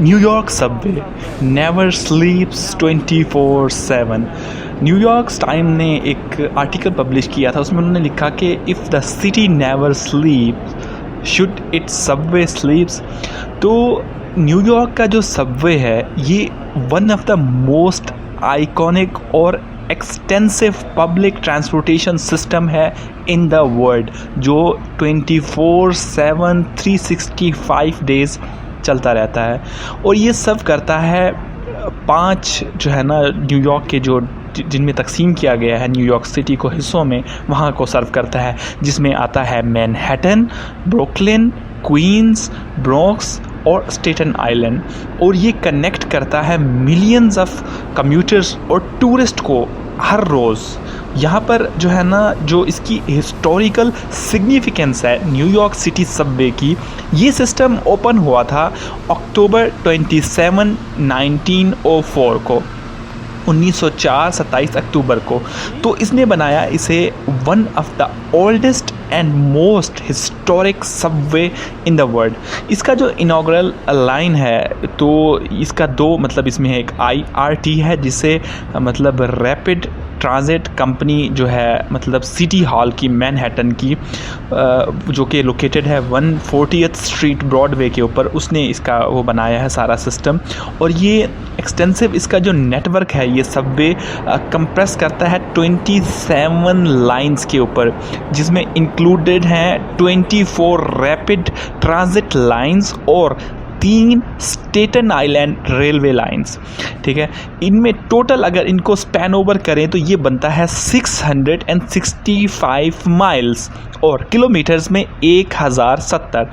New York Subway never स्लीप्स 24/7। New York time ने एक article publish किया था, उसमें उन्होंने लिखा कि if the city never sleep should it's Subway स्लीप्स। तो न्यूयॉर्क का जो सबवे है ये one of the most iconic और एक्सटेंसिव पब्लिक ट्रांसपोर्टेशन सिस्टम है इन द वर्ल्ड, जो 24/7 365 डेज़ चलता रहता है। और ये सर्व करता है 5 जो है ना न्यूयॉर्क के जो जिनमें तकसीम किया गया है न्यूयॉर्क सिटी को हिस्सों में, वहाँ को सर्व करता है, जिसमें आता है मैनहट्टन, ब्रुकलिन, क्वींस, ब्रॉन्क्स और स्टेटन आइलैंड। और ये कनेक्ट करता है मिलियंस ऑफ कम्यूटर्स और टूरिस्ट को हर रोज़। यहाँ पर जो है ना, जो इसकी हिस्टोरिकल सिग्निफिकेंस है न्यूयॉर्क सिटी सबवे की, ये सिस्टम ओपन हुआ था अक्टूबर 27, 1904 को, 1904 27 अक्टूबर को। तो इसने बनाया इसे one of the oldest and most historic Subway in the world. इसका जो इनॉग्रल लाइन है तो इसका दो मतलब इसमें एक IRT है, जिसे मतलब रैपिड ट्रांजिट कंपनी जो है मतलब सिटी हॉल की मैनहट्टन की, जो कि लोकेटेड है 140th स्ट्रीट ब्रॉडवे के ऊपर, उसने इसका वो बनाया है सारा सिस्टम। और ये एक्सटेंसिव इसका जो नेटवर्क है ये सबवे कंप्रेस करता है 27 लाइंस के ऊपर, जिसमें इंक्लूडेड हैं 24 रैपिड ट्रांजिट लाइंस और 3 स्टेटन आइलैंड रेलवे लाइंस। ठीक है, इनमें टोटल अगर इनको स्पैन ओवर करें तो ये बनता है 665 माइल्स और किलोमीटर्स में 1070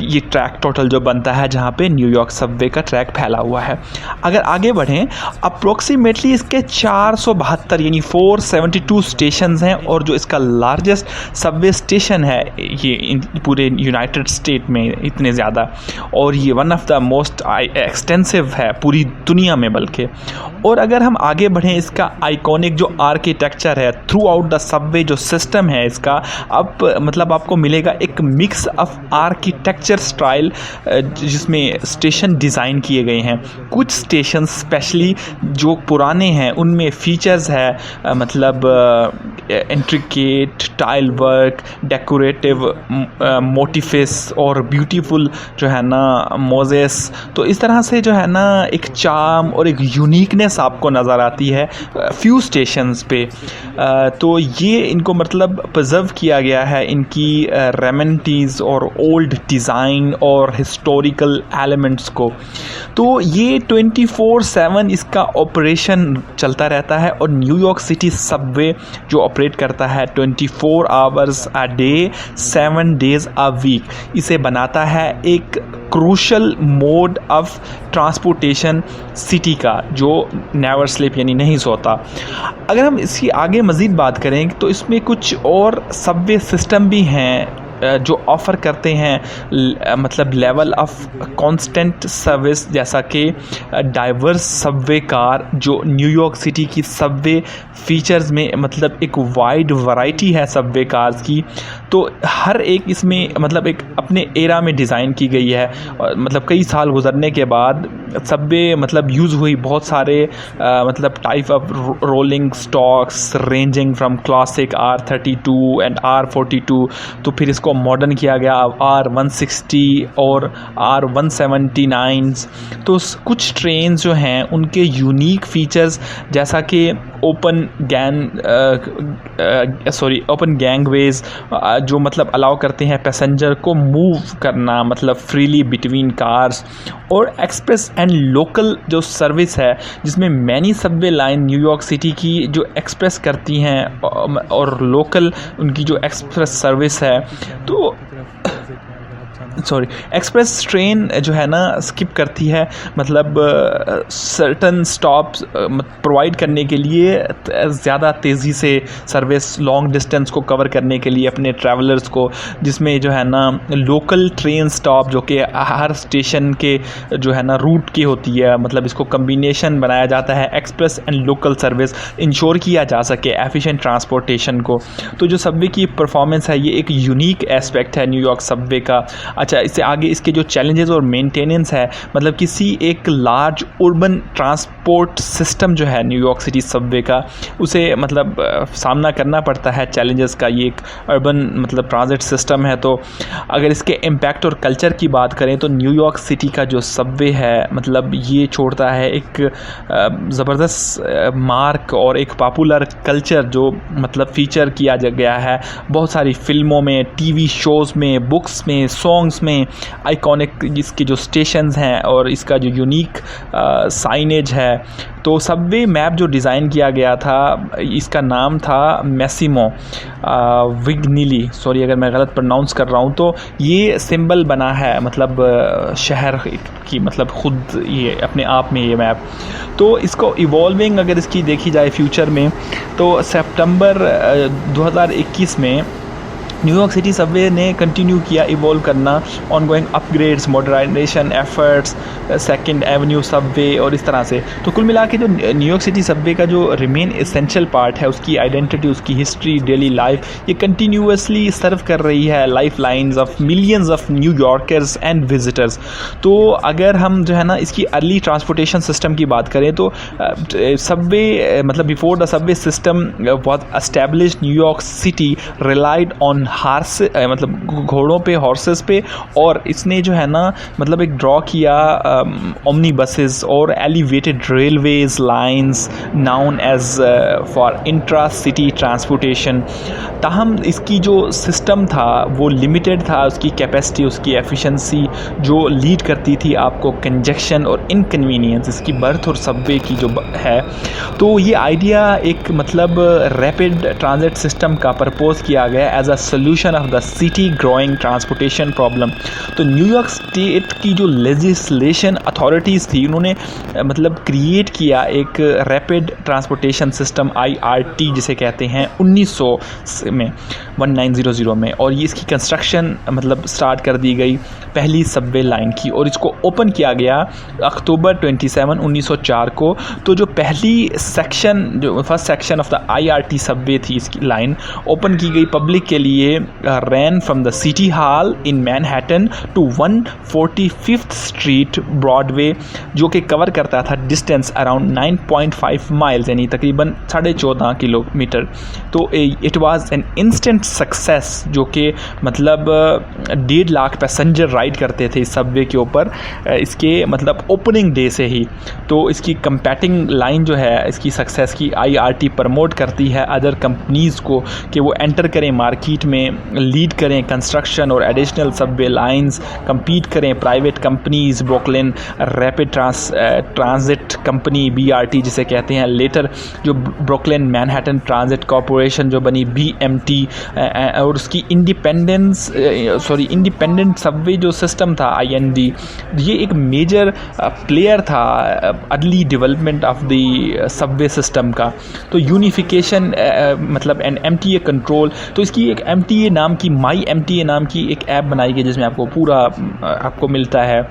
ये ट्रैक टोटल जो बनता है, जहाँ पे न्यूयॉर्क सबवे का ट्रैक फैला हुआ है। अगर आगे बढ़ें, अप्रोक्सीमेटली इसके 472 यानी 472 स्टेशंस हैं, और जो इसका लार्जेस्ट सबवे स्टेशन है ये पूरे यूनाइटेड स्टेट में इतने ज़्यादा, और ये one of the most extensive है पूरी दुनिया में बल्कि। और अगर हम आगे बढ़ें, इसका आइकॉनिक जो आर्किटेक्चर है थ्रू आउट द सबवे जो सिस्टम है इसका, अब मतलब आपको मिलेगा एक मिक्स ऑफ आर्किटेक्चर स्टाइल, जिसमें स्टेशन डिज़ाइन किए गए हैं। कुछ स्टेशन स्पेशली जो पुराने हैं उनमें फीचर्स है मतलब इंट्रिकेट टाइल वर्क, डेकोरेटिव मोटिफिस और ब्यूटीफुल जो है ना मोजेस। तो इस तरह से जो है ना एक चार्म और एक यूनिकनेस आपको नज़र आती है फ्यू स्टेशंस पे। तो ये इनको मतलब प्रिजर्व किया गया है, इनकी रेमेनिटीज़ और ओल्ड डिज़ाइन और हिस्टोरिकल एलिमेंट्स को। तो ये 24/7 इसका ऑपरेशन चलता रहता है। और न्यूयॉर्क सिटी सबवे जो ऑपरेट करता है 24 hours a day 7 days a week, इसे बनाता है एक crucial mode of transportation city का, जो नेवर स्लीप यानी नहीं सोता। अगर हम इसकी आगे मज़ीद बात करें तो इसमें कुछ और सबवे सिस्टम भी हैं जो ऑफ़र करते हैं मतलब लेवल ऑफ कांस्टेंट सर्विस, जैसा कि डाइवर्स सबवे कार, जो न्यूयॉर्क सिटी की सबवे फीचर्स में मतलब एक वाइड वैरायटी है सबवे कार्स की। तो हर एक इसमें मतलब एक अपने एरा में डिज़ाइन की गई है, और मतलब कई साल गुजरने के बाद सबवे मतलब यूज़ हुई बहुत सारे मतलब type of rolling stocks ranging from classic R32 and R42। तो फिर इसको मॉडर्न किया गया R160 और R179। तो कुछ ट्रेन जो हैं उनके यूनिक फीचर्स, जैसा कि ओपन गैंगवेज जो मतलब अलाउ करते हैं पैसेंजर को मूव करना मतलब फ्रीली बिटवीन कार्स, और एक्सप्रेस एंड लोकल जो सर्विस है, जिसमें many Subway line New York city की जो एक्सप्रेस करती हैं और लोकल उनकी जो एक्सप्रेस सर्विस है। तो एक्सप्रेस ट्रेन जो है ना स्किप करती है मतलब सर्टन स्टॉप्स प्रोवाइड करने के लिए, ज़्यादा तेज़ी से सर्विस लॉन्ग डिस्टेंस को कवर करने के लिए अपने ट्रैवलर्स को, जिसमें जो है ना लोकल ट्रेन स्टॉप जो कि हर स्टेशन के जो है ना रूट की होती है, मतलब इसको कम्बिनेशन बनाया जाता है express and local service ensure किया जा सके एफिशिएंट ट्रांसपोर्टेशन को। तो जो सबवे की परफॉर्मेंस है ये एक यूनिक एस्पेक्ट है न्यूयॉर्क सबवे का। अच्छा, इससे आगे इसके जो चैलेंजेस और मेंटेनेंस है, मतलब किसी एक लार्ज अर्बन ट्रांसपोर्ट सिस्टम जो है न्यूयॉर्क सिटी सबवे का, उसे मतलब सामना करना पड़ता है चैलेंजेस का। ये एक अर्बन मतलब ट्रांजिट सिस्टम है। तो अगर इसके इम्पैक्ट और कल्चर की बात करें तो न्यूयॉर्क सिटी का जो सबवे है मतलब ये छोड़ता है एक ज़बरदस्त मार्क और एक पॉपुलर कल्चर जो मतलब फीचर किया गया है बहुत सारी फिल्मों में, टीवी शोज़ में, बुक्स में, सॉन्ग्स में। आइकॉनिक इसके जो स्टेशंस हैं और इसका जो यूनिक साइनेज है। तो सबवे मैप जो डिज़ाइन किया गया था इसका नाम था मैसिमो विग्निली, सॉरी अगर मैं गलत प्रोनाउंस कर रहा हूँ। तो ये सिंबल बना है मतलब शहर की, मतलब ख़ुद ये अपने आप में ये मैप। तो इसको इवॉल्विंग अगर इसकी देखी जाए फ्यूचर में, तो सितंबर 2021 में न्यूयॉर्क सिटी सबवे ने कंटिन्यू किया इवॉल्व करना, ongoing upgrades, modernisation efforts, Second Avenue subway और इस तरह से। तो कुल मिला के जो न्यूयॉर्क सिटी सबवे का जो रिमेन एसेंशियल पार्ट है, उसकी आइडेंटिटी, उसकी हिस्ट्री, डेली लाइफ, ये कंटिन्यूसली सर्व कर रही है life lines of millions of New Yorkers and visitors. तो अगर हम जो है ना इसकी अर्ली ट्रांसपोर्टेशन सिस्टम की बात करें तो सबवे मतलब before the subway system was established, New York city relied on horse मतलब घोड़ों पे, हॉर्सेस पे, और इसने जो है ना मतलब एक ड्रॉ किया ओमनी बसेस और elevated railways lines known as for intra city transportation. ताहम इसकी जो सिस्टम था वो लिमिटेड था, उसकी कैपेसिटी, उसकी एफिशिएंसी जो लीड करती थी आपको कंजेक्शन और इनकन्वीनियंस, इसकी बर्थ और सबवे की जो है। तो ये आइडिया एक मतलब रैपिड ट्रांजिट सिस्टम का प्रपोज किया गया as a solution of the city growing transportation problem. तो न्यूयॉर्क स्टेट की जो लेजिस्लेशन अथॉरिटीज़ थी उन्होंने मतलब क्रिएट किया एक रैपिड ट्रांसपोर्टेशन सिस्टम IRT जिसे कहते हैं 1900 में 1900 में, और ये इसकी कंस्ट्रक्शन मतलब स्टार्ट कर दी गई पहली सबवे लाइन की, और इसको ओपन किया गया अक्टूबर 27, 1904 को। तो जो पहली सेक्शन, जो first section of the IRT subway थी, इसकी लाइन ओपन की गई पब्लिक के लिए, ran from the City Hall in Manhattan to 145th street Broadway, जो कि कवर करता था डिस्टेंस अराउंड 9.5 माइल्स यानी तकरीबन 14.5 किलोमीटर। तो it was an instant success, जो कि मतलब 1.5 लाख पैसेंजर राइड करते थे इस सबवे के ऊपर इसके मतलब ओपनिंग डे से ही। तो इसकी कंपैटिंग लाइन जो है इसकी सक्सेस की IRT प्रमोट करती है अदर कंपनीज़ को कि वो एंटर करें मार्केट में, लीड करें कंस्ट्रक्शन और एडिशनल सबवे लाइंस, compete करें private companies, Brooklyn rapid transit company BRT जिसे कहते हैं, लेटर जो ब्रुकलिन मैनहट्टन ट्रांजिट कॉरपोरेशन जो बनी BMT, और उसकी इंडिपेंडेंट सबवे जो सिस्टम था IND, ये एक मेजर प्लेयर था early development of the subway system का। तो यूनिफिकेशन मतलब एन MTA कंट्रोल, तो इसकी एक MTA नाम की, माई MTA नाम की एक ऐप बनाई गई जिसमें आपको पूरा आपको मिलता है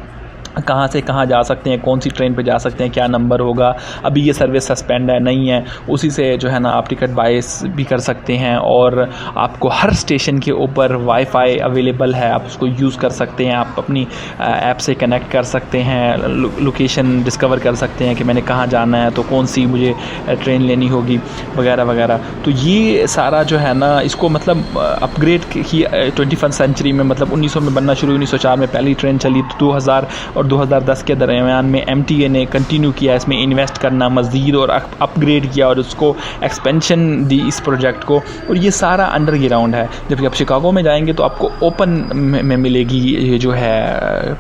कहाँ से कहाँ जा सकते हैं, कौन सी ट्रेन पे जा सकते हैं, क्या नंबर होगा, अभी ये सर्विस सस्पेंड है नहीं है, उसी से जो है ना आप टिकट बाय भी कर सकते हैं। और आपको हर स्टेशन के ऊपर वाईफाई अवेलेबल है, आप उसको यूज़ कर सकते हैं, आप अपनी ऐप से कनेक्ट कर सकते हैं, लोकेशन डिस्कवर कर सकते हैं कि मैंने कहाँ जाना है, तो कौन सी मुझे ट्रेन लेनी होगी वगैरह वगैरह। तो ये सारा जो है ना इसको मतलब अपग्रेड की 21st सेंचुरी में, मतलब 1900 में बनना शुरू, 1904 में पहली ट्रेन चली, तो 2000 और 2010 के दरमियान में MTA ने कंटिन्यू किया इसमें इन्वेस्ट करना मज़ीद और अपग्रेड किया और उसको एक्सपेंशन दी इस प्रोजेक्ट को। और ये सारा अंडरग्राउंड है, जबकि आप शिकागो में जाएंगे तो आपको ओपन में मिलेगी ये जो है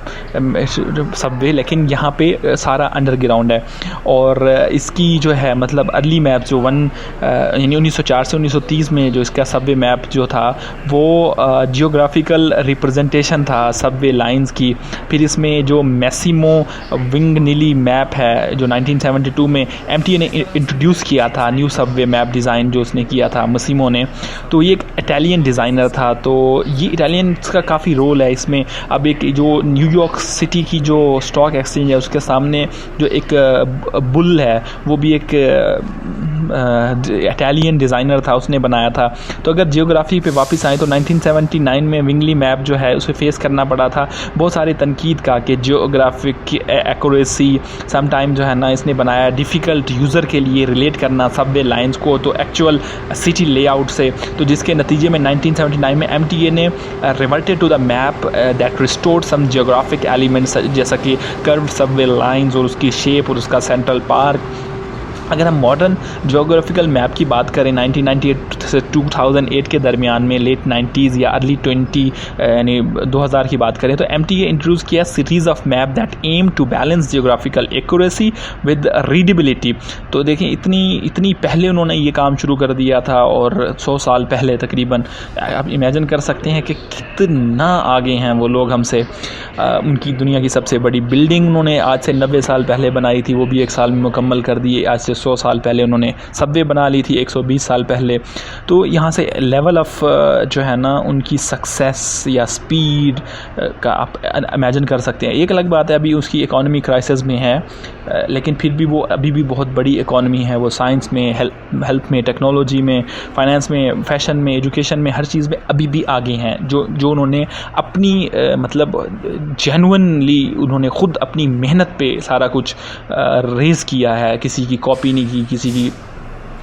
सबवे, लेकिन यहाँ पे सारा अंडरग्राउंड है। और इसकी जो है मतलब अर्ली मैप जो यानी 1904 से 1930 में जो इसका सबवे मैप जो था वो जियोग्राफिकल रिप्रेजेंटेशन था सबवे लाइंस की। फिर इसमें जो मैसिमो विग्निली मैप है जो 1972 में MTA ने इंट्रोड्यूस किया था, न्यू सबवे मैप डिज़ाइन जो उसने किया था मसिमो ने, तो ये एक इटालियन डिज़ाइनर था। तो ये इटालियन का काफ़ी रोल है इसमें। अब एक जो न्यूयॉर्क सिटी की जो स्टॉक एक्सचेंज है उसके सामने जो एक बुल है वो भी एक इटालियन डिज़ाइनर था, उसने बनाया था। तो अगर जियोग्राफी पे वापस आए तो 1979 में विंगली मैप जो है उसे फेस करना पड़ा था बहुत सारी तनकीद का कि जियोग्राफिक की एक्यूरेसी समटाइम जो है ना इसने बनाया डिफ़िकल्ट यूज़र के लिए रिलेट करना सबवे लाइंस को तो एक्चुअल सिटी लेआउट से, तो जिसके नतीजे में 1979 में MTA ने reverted to the map that restored some geographic elements जैसा कि कर्व्ड सबवे लाइंस और उसकी शेप और उसका सेंट्रल पार्क। अगर हम मॉडर्न जोग्राफिकल मैप की बात करें 1998 से 2008 के दरमियान में, लेट 90s या अर्ली 20 यानी 2000 की बात करें, तो MTA इंट्रोड्यूस किया series of map that aim to balance geographical accuracy with readability. तो देखें इतनी पहले उन्होंने ये काम शुरू कर दिया था और 100 साल पहले तकरीबन, आप इमेजिन कर सकते हैं कि कितना आगे हैं वो लोग हमसे। उनकी दुनिया की सबसे बड़ी बिल्डिंग उन्होंने आज से 90 साल पहले बनाई थी, वो भी 1 साल में मुकम्मल कर दी। आज से 100 साल पहले उन्होंने सबवे बना ली थी 120 साल पहले। तो यहाँ से लेवल ऑफ जो है ना उनकी सक्सेस या स्पीड का आप इमेजिन कर सकते हैं। एक अलग बात है अभी उसकी इकॉनमी क्राइसिस में है, लेकिन फिर भी वो अभी भी बहुत बड़ी इकॉनमी है। वो साइंस में, हेल्थ में, टेक्नोलॉजी में, फाइनेंस में, फैशन में, एजुकेशन में, हर चीज़ में अभी भी आगे हैं। जो उन्होंने अपनी मतलब जेन्युइनली उन्होंने ख़ुद अपनी मेहनत पे सारा कुछ रेज़ किया है, किसी की कॉपी नहीं की, किसी की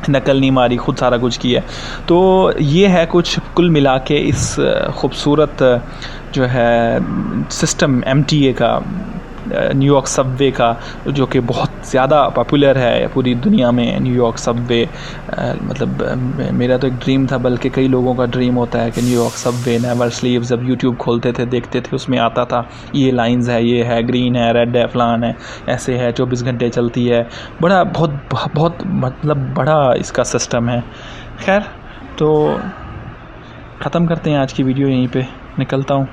नकल नहीं मारी, खुद सारा कुछ किया। तो ये है कुछ कुल मिला के इस खूबसूरत जो है सिस्टम MTA का, न्यूयॉर्क सबवे का, जो कि बहुत ज़्यादा पॉपुलर है पूरी दुनिया में। न्यूयॉर्क सबवे मतलब मेरा तो एक ड्रीम था, बल्कि कई लोगों का ड्रीम होता है कि न्यूयॉर्क सबवे नेवर स्लीव्स। जब यूट्यूब खोलते थे देखते थे उसमें आता था ये लाइंस है, ये है, ग्रीन है, रेड है, फलान है, ऐसे है, 24 घंटे चलती है। बड़ा बहुत मतलब बड़ा इसका सिस्टम है। खैर तो ख़त्म करते हैं आज की वीडियो, यहीं पे निकलता हूँ।